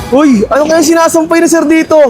Uy, ano kaya sinasampay ni sir dito?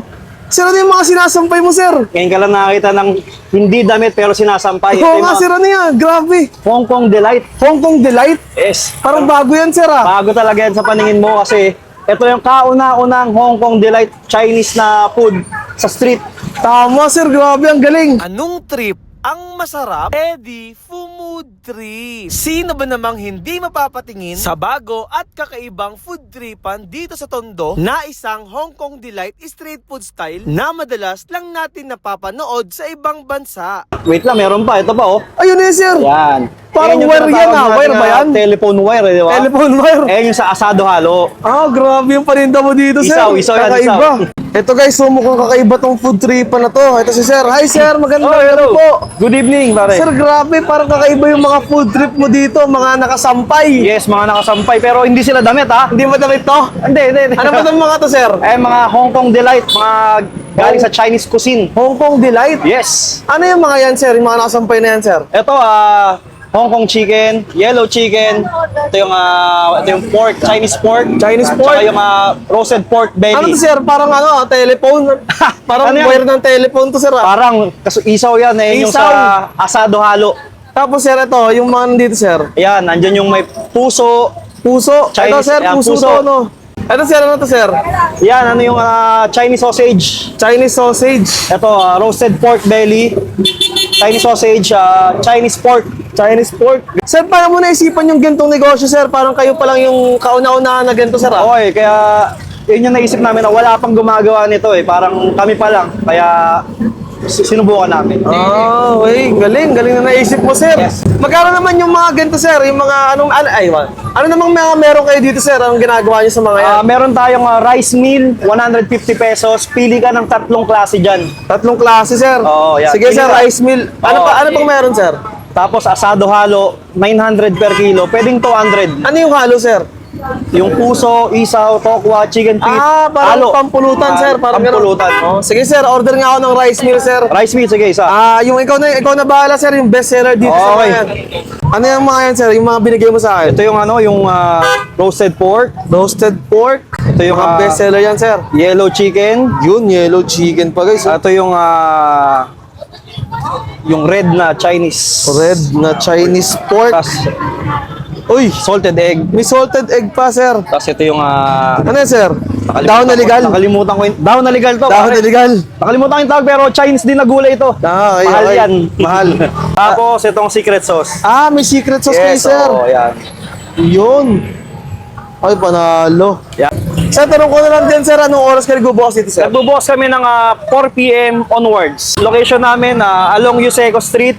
Sir, ano yung mga sinasampay mo, sir? Ngayon ka lang nakakita ng hindi damit pero sinasampay. Ito Oo yung nga, mga sir, ano yan? Grabe. Hong Kong Delight. Hong Kong Delight? Yes. Parang bago yan, sir, ah. Bago talaga yan sa paningin mo kasi ito yung kauna-unang Hong Kong Delight Chinese na food sa street. Tama, sir. Grabe, ang galing. Anong trip ang masarap? Eddie Food Trip. Sino ba namang hindi mapapatingin sa bago at kakaibang food tripan dito sa Tondo na isang Hong Kong Delight street food style na madalas lang natin napapanood sa ibang bansa? Wait lang, meron pa. Ito pa, oh. Ayun eh, sir. Yan. Parang Ayan yung wire yan, tinatawag ah. natin Wire ba na yan? Telephone wire, di ba? Telephone wire. Ayan yung sa asado halo. Ah, grabe yung paninda mo dito, sir. Isaw yan, Kakaiba. Ito guys, mukhang kakaiba tong food tripan na to. Ito si sir. Hi, sir. Magandang gabi po. Good evening, pare. Sir, grabe. Parang kakaiba yung mga food trip mo dito. Mga nakasampay. Yes, mga nakasampay pero hindi sila damit, ha? Hindi mo damit to? Hindi. Ano ba itong mga to, sir? Eh, mga Hong Kong Delight, mga galing sa Chinese cuisine. Hong Kong Delight? Yes. Ano yung mga yan, sir? Yung mga nakasampay na yan, sir? Ito, Hong Kong chicken, yellow chicken, ito yung pork, Chinese pork. Chinese pork? Tsaka yung roasted pork belly. Ano to, sir? Parang ano, telephone? Parang Ano yan? wire ng telephone to, sir, ah. Parang, isaw yan eh, yung Isaw. sa asado halo. Tapos, sir, ito, yung mga nandito, sir. Ayan, nandyan yung may puso. Puso. Ito, Chinese, sir, ayan, puso puso. to, no? Ito, sir, ano to, sir? Yan, ano yung Chinese sausage. Chinese sausage. Ito, roasted pork belly. Chinese sausage, Chinese pork. Chinese pork. Sir, paano mo naisipan yung gantong negosyo, sir? Parang kayo pa lang yung kauna-unahan na ganito, sir, ah. Okay, kaya yun yung naisip namin na wala pang gumagawa nito eh. Parang kami pa lang. Kaya sinubukan namin. Ah, okay. Galing. Galing na naisip mo, sir. Yes. Magkano naman yung mga ganito, sir? Yung mga ano namang mga meron kayo dito, sir? Anong ginagawa niyo sa mga yan? Meron tayong rice meal, 150 pesos. Pili ka ng 3 klase dyan. 3 klase, sir. Oo, yan. Sige, Pili sir, ka. rice meal. Ano Oo. pa, ano pang meron, sir? Tapos asado halo, 900 per kilo. Pwedeng 200. Ano yung halo, sir? Yung puso, isaw, tokwa, chicken feet, Parang halo. pampulutan, sir. Parang ganun. pampulutan. Oh, sige, sir, order nga ako ng rice meal, sir. Rice meal, sige, isa. Yung ikaw na bahala, sir, yung best seller dito sa mga Okay. yan. Ano yung mga yan, sir? Yung mga binigay mo sa akin? Ito yung yung roasted pork. Roasted pork. Ito yung Mga best seller yan, sir. yellow chicken. Yun, yellow chicken pa, guys. Ito yung red na Chinese. Red na Chinese pork. Tapos, Uy, salted egg. may salted egg pa, sir. Tapos ito yung Ano yan, sir? Dahon na legal. Nakalimutan ko yung dahon na legal to. Dahon pare. na legal. Nakalimutan ko yung tawag pero Chinese din na gulay ito. Ah, okay, Mahal okay. yan. Mahal. Tapos itong secret sauce. May secret sauce kayo, sir. oo, yan. Yun. Ay, panalo. Yan. Sir, tanong ko na lang din, sir, anong oras kayo nagbubukas dito, sir? Nagbubukas kami ng 4 p.m. onwards. Location namin along Yuseco Street,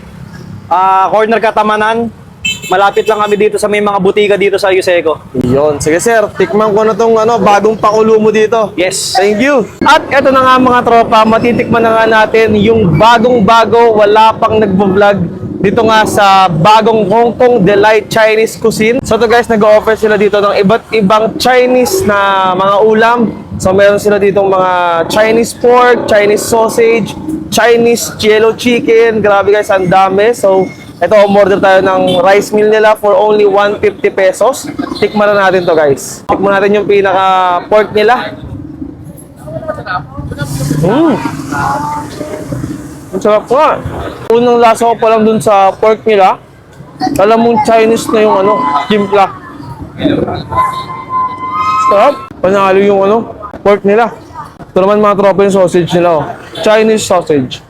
corner Katamanan. Malapit lang kami dito sa may mga butika dito sa Yuseco. Yun. Sige, sir. Tikman ko na tong bagong pakulo mo dito. Yes. Thank you. At eto na nga mga tropa, matitikman na nga natin yung bagong-bago, wala pang nagbo-vlog dito nga sa bagong Hong Kong Delight Chinese Cuisine. So to guys, nag-offer sila dito ng iba't ibang Chinese na mga ulam. So meron sila dito mga Chinese pork, Chinese sausage, Chinese yellow chicken. Grabe guys, ang dami. So ito, umorder tayo ng rice meal nila for only 150 pesos. Tikman na natin to guys. Tikman natin yung pinaka pork nila. Ang sarap nga. Unang lasa ko pa lang dun sa pork nila. Alam mong Chinese na yung timpla. Sarap. Panalo yung pork nila. Ito naman mga tropa yung sausage nila. Chinese sausage.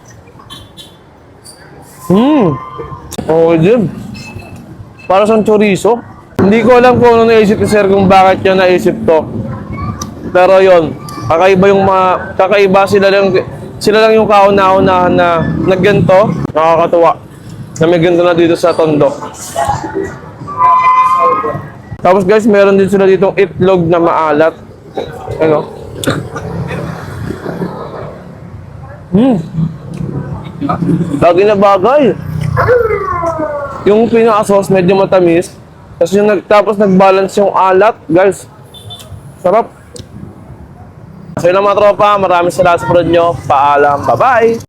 Okay din. Para sa chorizo. Hindi ko alam kung ano naisip ni sir kung bakit niya naisip to. Pero yon, kakaiba sila lang yung kauna-unahan na nagganto. Nakakatuwa na may ganito na dito sa Tondo. Tapos guys, meron din sila ditong itlog na maalat. Ano? Bagay na bagay. Yung pinaka-sauce medyo matamis. Tapos nag-balance yung alat, guys. Sarap. So yun lang mga tropa, maraming salamat sa panood nyo. Paalam, bye-bye!